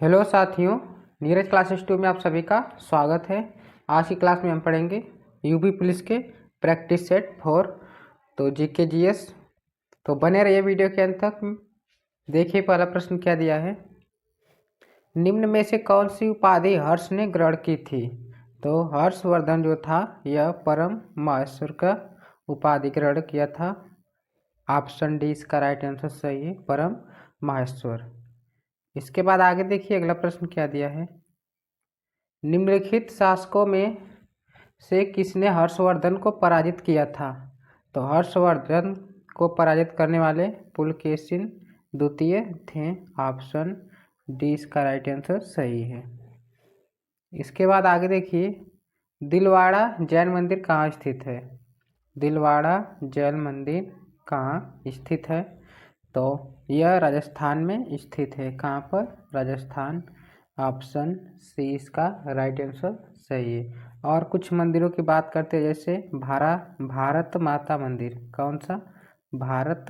Hello साथियों, Neeraj classes 2 में आप सभी का स्वागत है। आज की क्लास में हम पढ़ेंगे यूपी पुलिस के प्रैक्टिस सेट 4 तो जीके जीएस। तो बने रहिए वीडियो के अंत तक। देखिए पहला प्रश्न क्या दिया है। निम्न में से कौन सी उपाधि हर्ष ने ग्रहण की थी। तो हर्षवर्धन जो था यह परम महेश्वर का उपाधि ग्रहण किया था। ऑप्शन डी इसका राइट आंसर सही है, परम महेश्वर। इसके बाद आगे देखिए अगला प्रश्न क्या दिया है। निम्नलिखित शासकों में से किसने हर्षवर्धन को पराजित किया था। तो हर्षवर्धन को पराजित करने वाले पुलकेशिन द्वितीय थे। ऑप्शन डी इसका राइट आंसर सही है। इसके बाद आगे देखिए दिलवाड़ा जैन मंदिर कहाँ स्थित है। दिलवाड़ा जैन मंदिर कहाँ स्थित है। तो यह राजस्थान में स्थित है। कहाँ पर? राजस्थान। ऑप्शन सी इसका राइट आंसर सही है। और कुछ मंदिरों की बात करते हैं, जैसे भारत माता मंदिर। कौन सा? भारत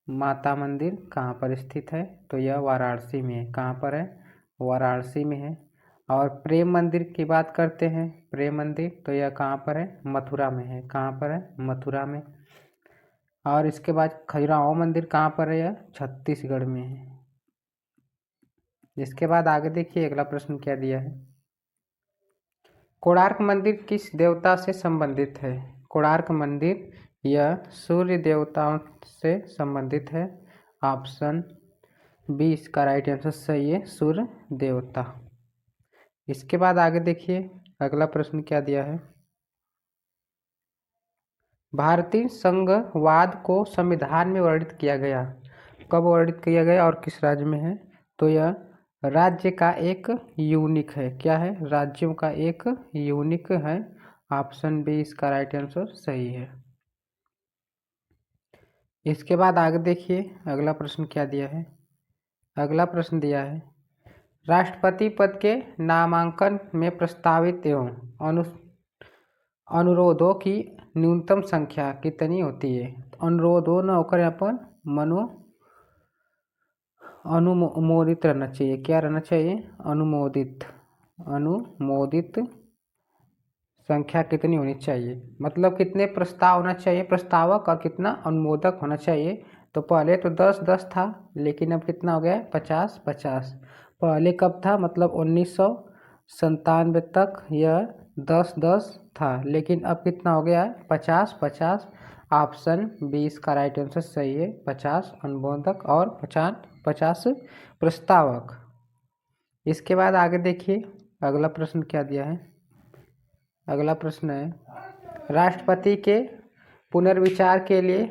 माता मंदिर कहाँ पर स्थित है। तो यह वाराणसी में है। कहाँ पर है? वाराणसी में है। और प्रेम मंदिर की बात करते हैं, प्रेम मंदिर, तो यह कहाँ पर है? मथुरा में है। कहाँ पर है? मथुरा में। और इसके बाद खजुराहो मंदिर कहाँ पर है? यह छत्तीसगढ़ में है। इसके बाद आगे देखिए अगला प्रश्न क्या दिया है। कोणार्क मंदिर किस देवता से संबंधित है। कोणार्क मंदिर यह सूर्य देवताओं से संबंधित है। ऑप्शन बी इसका राइट आंसर सही है, सूर्य देवता। इसके बाद आगे देखिए अगला प्रश्न क्या दिया है। भारतीय संघवाद को संविधान में वर्णित किया गया। कब वर्णित किया गया और किस राज्य में है। तो यह राज्य का एक यूनिक है। क्या है? राज्यों का एक यूनिक है। ऑप्शन बी इसका राइट आंसर सही है। इसके बाद आगे देखिए अगला प्रश्न क्या दिया है। अगला प्रश्न दिया है राष्ट्रपति पद के नामांकन में प्रस्तावित एवं अनुरोधों की न्यूनतम संख्या कितनी होती है। अनुरोधों न होकर यहाँ पर अनुमोदित रहना चाहिए। क्या रहना चाहिए? अनुमोदित। अनुमोदित संख्या कितनी होनी चाहिए, मतलब कितने प्रस्ताव होना चाहिए प्रस्तावक और कितना अनुमोदक होना चाहिए। तो पहले तो 10-10 था, लेकिन अब कितना हो गया है? 50-50। पहले कब था? मतलब 1997 तक यह 10-10 था, लेकिन अब कितना हो गया है? 50-50। ऑप्शन 20 का राइट आंसर सही है, 50 अनुमोदक और 50 प्रस्तावक। इसके बाद आगे देखिए अगला प्रश्न क्या दिया है। अगला प्रश्न है राष्ट्रपति के पुनर्विचार के लिए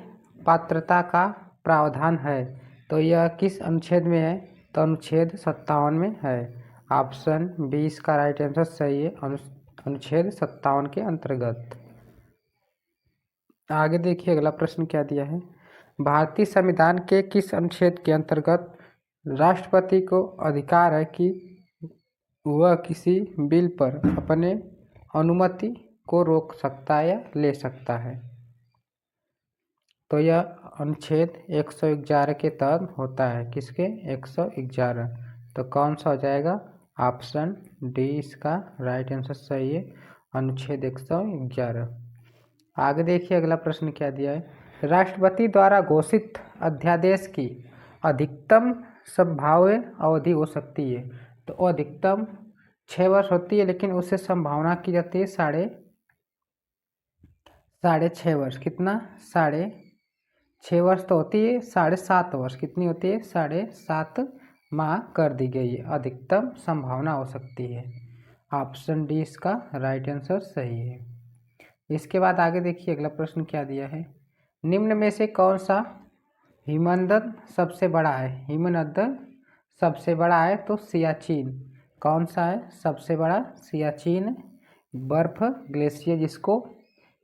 पात्रता का प्रावधान है। तो यह किस अनुच्छेद में है? तो अनुच्छेद 57 में है। ऑप्शन 20 का राइट आंसर सही है, अनुच्छेद 57 के अंतर्गत। आगे देखिए अगला प्रश्न क्या दिया है। भारतीय संविधान के किस अनुच्छेद के अंतर्गत राष्ट्रपति को अधिकार है कि वह किसी बिल पर अपने अनुमति को रोक सकता है या ले सकता है। तो यह अनुच्छेद 111 के तहत होता है। किसके? 111। तो कौन सा हो जाएगा? ऑप्शन डी इसका राइट आंसर सही है, अनुच्छेद 111। आगे देखिए अगला प्रश्न क्या दिया है। राष्ट्रपति द्वारा घोषित अध्यादेश की अधिकतम संभाव्य अवधि हो सकती है। तो अधिकतम 6 वर्ष होती है, लेकिन उससे संभावना की जाती है साढ़े 6 वर्ष। कितना? 6.5 वर्ष तो होती है, 7.5 वर्ष कितनी होती है? 7.5 माह कर दी गई है। अधिकतम संभावना हो सकती है। ऑप्शन डी इसका राइट आंसर सही है। इसके बाद आगे देखिए अगला प्रश्न क्या दिया है। निम्न में से कौन सा हिमनद सबसे बड़ा है। हिमनद सबसे बड़ा है तो सियाचिन। कौन सा है सबसे बड़ा? सियाचिन बर्फ ग्लेशियर, जिसको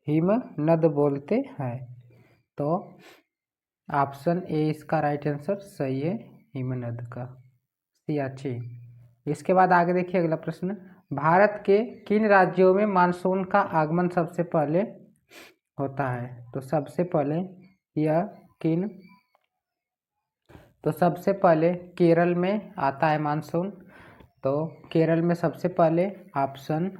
हिमनद बोलते हैं। तो ऑप्शन ए इसका राइट आंसर सही है, हिमनद का सियाचिन। इसके बाद आगे देखिए अगला प्रश्न। भारत के किन राज्यों में मानसून का आगमन सबसे पहले होता है। तो सबसे पहले यह सबसे पहले केरल में आता है मानसून। तो केरल में सबसे पहले ऑप्शन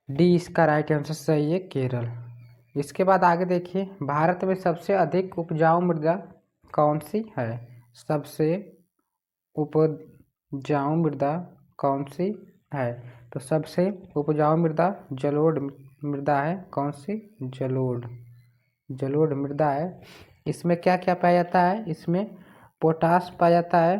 डी इसका राइट आंसर सही है, केरल। इसके बाद आगे देखिए, भारत में सबसे अधिक उपजाऊ मृदा कौन सी है? सबसे उपजाऊ मृदा कौन सी है? तो सबसे उपजाऊ मृदा जलोढ़ मृदा है। कौन सी? जलोढ़ मृदा है। इसमें क्या क्या पाया जाता है? इसमें पोटास पाया जाता है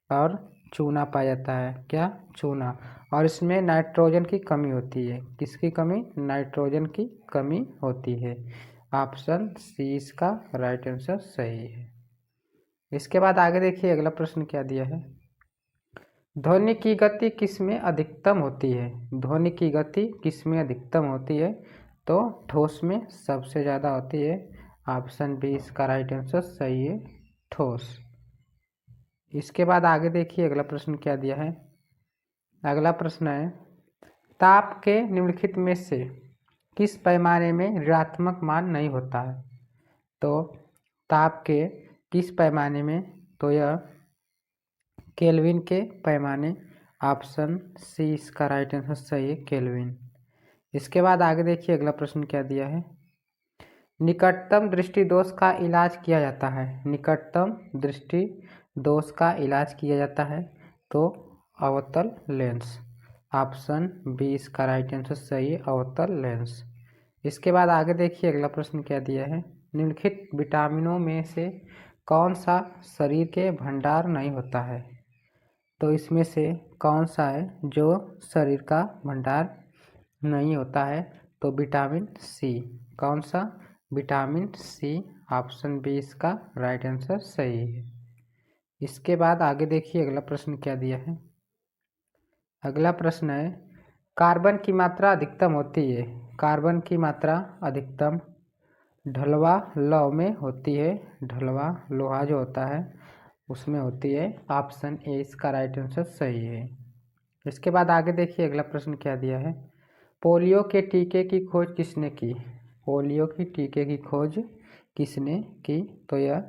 और चूना पाया जाता है। क्या? चूना। और इसमें नाइट्रोजन की कमी होती है। किसकी कमी? नाइट्रोजन की कमी होती है। ऑप्शन सी इसका राइट आंसर सही है। इसके बाद आगे देखिए, अगला प्रश्न क्या दिया है। ध्वनि की गति किसमें अधिकतम होती है? ध्वनि की गति किसमें अधिकतम होती है? तो ठोस में सबसे ज़्यादा होती है। ऑप्शन बी इसका राइट आंसर सही है, ठोस। इसके बाद आगे देखिए, अगला प्रश्न क्या दिया है। अगला प्रश्न है, ताप के निम्नलिखित में से किस पैमाने में ऋणात्मक मान नहीं होता है? तो ताप के किस पैमाने में? तो यह केल्विन के पैमाने। ऑप्शन सी इसका राइट आंसर सही है, केल्विन। इसके बाद आगे देखिए, अगला प्रश्न क्या दिया है। निकटतम दृष्टि दोष का इलाज किया जाता है। निकटतम दृष्टि दोष का इलाज किया जाता है तो अवतल लेंस। ऑप्शन बी इसका राइट आंसर सही है, अवतल लेंस। इसके बाद आगे देखिए, अगला प्रश्न क्या दिया है। निम्नलिखित विटामिनों में से कौन सा शरीर के भंडार नहीं होता है? तो इसमें से कौन सा है जो शरीर का भंडार नहीं होता है? तो विटामिन सी। कौन सा? Vitamin C. ऑप्शन बी इसका राइट आंसर सही है। इसके बाद आगे देखिए, अगला प्रश्न क्या दिया है। अगला प्रश्न है, कार्बन की मात्रा अधिकतम होती है। कार्बन की मात्रा अधिकतम ढलवा लौह में होती है। ढलवा लोहा जो होता है उसमें होती है। ऑप्शन ए इसका राइट आंसर सही है। इसके बाद आगे देखिए, अगला प्रश्न क्या दिया है। पोलियो के टीके की खोज किसने की? पोलियो की टीके की खोज किसने की? तो यह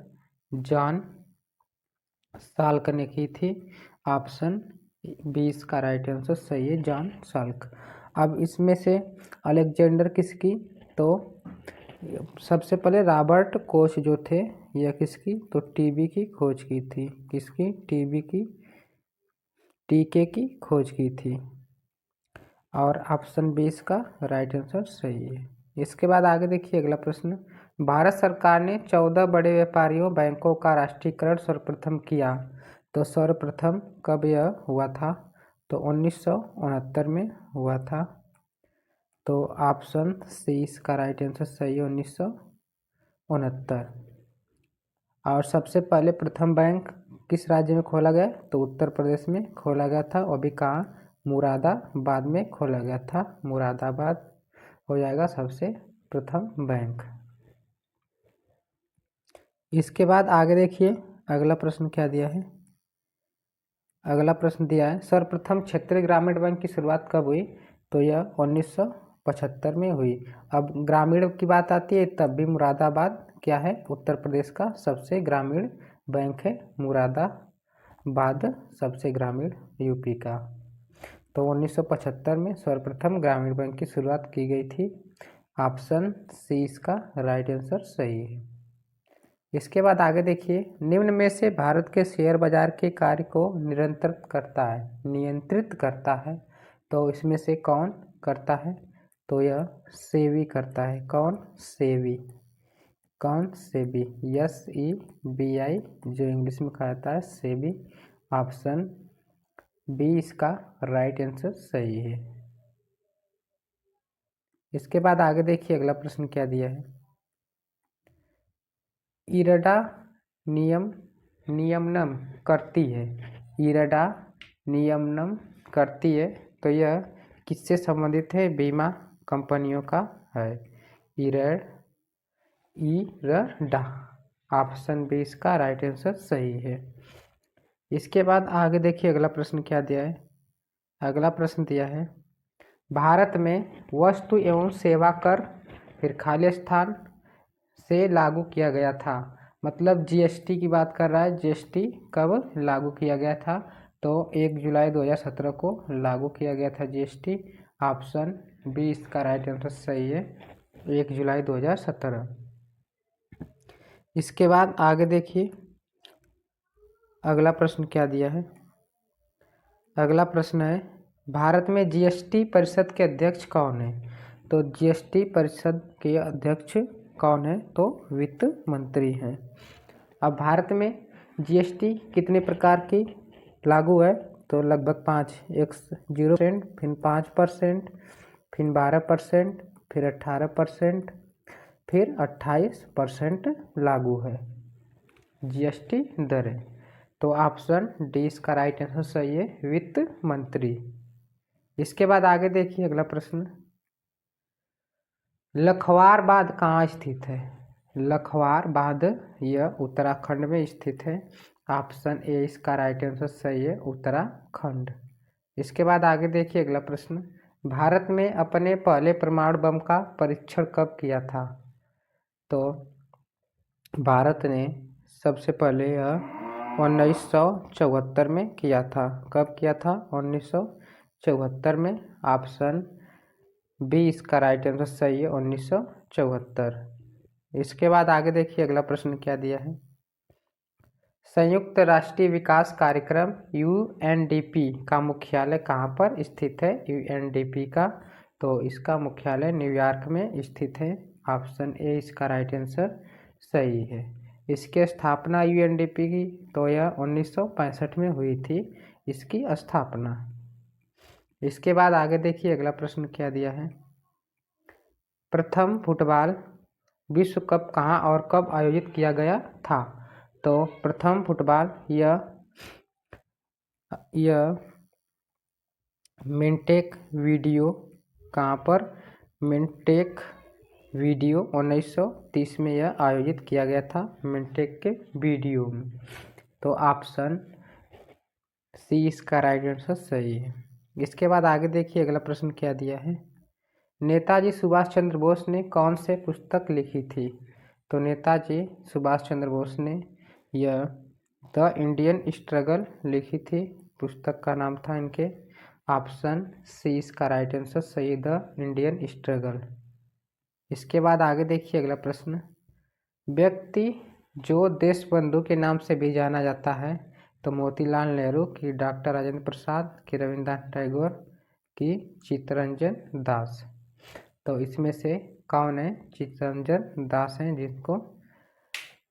जॉन साल्क ने की थी। ऑप्शन बी इसका राइट आंसर सही है, जॉन साल्क। अब इसमें से अलेक्जेंडर किसकी? तो सबसे पहले रॉबर्ट कोच जो थे, यह किसकी? तो टीबी की खोज की थी। किसकी? टीबी की टीके की खोज की थी। और ऑप्शन बी इसका राइट आंसर सही है। इसके बाद आगे देखिए, अगला प्रश्न। भारत सरकार ने 14 बड़े व्यापारियों बैंकों का राष्ट्रीयकरण सर्वप्रथम किया। तो सर्वप्रथम कब यह हुआ था? तो 1969 में हुआ था। तो ऑप्शन सी इसका राइट आंसर सही है, 1969। और सबसे पहले प्रथम बैंक किस राज्य में खोला गया? तो उत्तर प्रदेश में खोला गया था। और भी कहाँ? मुरादाबाद में खोला गया था। मुरादाबाद हो जाएगा सबसे प्रथम बैंक। इसके बाद आगे देखिए, अगला प्रश्न क्या दिया है। अगला प्रश्न दिया है, सर्वप्रथम क्षेत्रीय ग्रामीण बैंक की शुरुआत कब हुई? तो यह 1975 में हुई। अब ग्रामीण की बात आती है तब भी मुरादाबाद क्या है? उत्तर प्रदेश का सबसे ग्रामीण बैंक है मुरादाबाद, सबसे ग्रामीण यूपी का। तो 1975 में सर्वप्रथम ग्रामीण बैंक की शुरुआत की गई थी। ऑप्शन सी इसका राइट आंसर सही है। इसके बाद आगे देखिए, निम्न में से भारत के शेयर बाजार के कार्य को नियंत्रित करता है। तो इसमें से कौन करता है? तो यह सेबी करता है। कौन? सेबी। कौन? सेबी, SEBI जो इंग्लिश में कहा जाता है, सेबी। ऑप्शन बी इसका राइट आंसर सही है। इसके बाद आगे देखिए, अगला प्रश्न क्या दिया है। इरडा नियमनम करती है। इरडा नियमनम करती है तो यह किससे संबंधित है? बीमा कंपनियों का है। इरडा। ऑप्शन बी इसका राइट आंसर सही है। इसके बाद आगे देखिए, अगला प्रश्न क्या दिया है। अगला प्रश्न दिया है, भारत में वस्तु एवं सेवा कर फिर खाली स्थान से लागू किया गया था। मतलब GST की बात कर रहा है। GST कब लागू किया गया था? तो 1 जुलाई 2017 को लागू किया गया था जीएसटी। ऑप्शन बी इसका राइट आंसर सही है, 1 जुलाई 2017। इसके बाद आगे देखिए अगला प्रश्न क्या दिया है। अगला प्रश्न है भारत में जीएसटी परिषद के अध्यक्ष कौन है। तो जीएसटी परिषद के अध्यक्ष कौन है, तो वित्त मंत्री हैं। अब भारत में जीएसटी कितने प्रकार की लागू है, तो लगभग 5, एक 0%, फिर 5%, फिर 12%, फिर 18%, फिर 28% लागू है जीएसटी दरें। तो ऑप्शन डी इसका राइट आंसर सही है, वित्त मंत्री। इसके बाद आगे देखिए अगला प्रश्न, लखवार बांध कहाँ स्थित है। लखवार बांध यह उत्तराखंड में स्थित है। ऑप्शन ए इसका राइट आंसर सही है, उत्तराखंड। इसके बाद आगे देखिए अगला प्रश्न, भारत में अपने पहले परमाणु बम का परीक्षण कब किया था। तो भारत ने सबसे पहले यह 1974 में किया था। कब किया था, 1974 में। ऑप्शन बी इसका राइट आंसर सही है, 1974। इसके बाद आगे देखिए अगला प्रश्न क्या दिया है, संयुक्त राष्ट्रीय विकास कार्यक्रम यूएनडीपी का मुख्यालय कहाँ पर स्थित है। यूएनडीपी का, तो इसका मुख्यालय न्यूयॉर्क में स्थित है। ऑप्शन ए इसका राइट आंसर सही है। इसकी स्थापना यूएनडीपी की, तो यह 1965 में हुई थी इसकी स्थापना। इसके बाद आगे देखिए अगला प्रश्न क्या दिया है, प्रथम फुटबॉल विश्व कप कहाँ और कब आयोजित किया गया था। तो प्रथम फुटबॉल यह मिनटेक वीडियो कहाँ पर, मिनटेक वीडियो 1930 में यह आयोजित किया गया था, मिनटेक के वीडियो में। तो ऑप्शन सी इसका राइट आंसर सही है। इसके बाद आगे देखिए अगला प्रश्न क्या दिया है, नेताजी सुभाष चंद्र बोस ने कौन से पुस्तक लिखी थी। तो नेताजी सुभाष चंद्र बोस ने यह द इंडियन स्ट्रगल लिखी थी, पुस्तक का नाम था इनके। ऑप्शन सी इसका राइट आंसर सही है, द इंडियन स्ट्रगल। इसके बाद आगे देखिए अगला प्रश्न, व्यक्ति जो देशबंधु के नाम से भी जाना जाता है, तो मोतीलाल नेहरू की, डॉक्टर राजेंद्र प्रसाद की, रविन्द्रनाथ टैगोर की, चित्तरंजन दास। तो इसमें से कौन है, चित्तरंजन दास हैं जिनको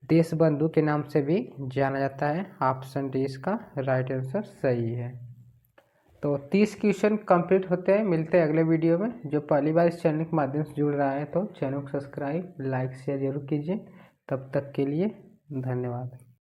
देशबंधु के नाम से भी जाना जाता है। ऑप्शन डी इसका राइट आंसर सही है। तो 30 क्वेश्चन कंप्लीट होते हैं। मिलते हैं अगले वीडियो में। जो पहली बार इस चैनल के माध्यम से जुड़ रहा है तो चैनल को सब्सक्राइब, लाइक, शेयर जरूर कीजिए। तब तक के लिए धन्यवाद।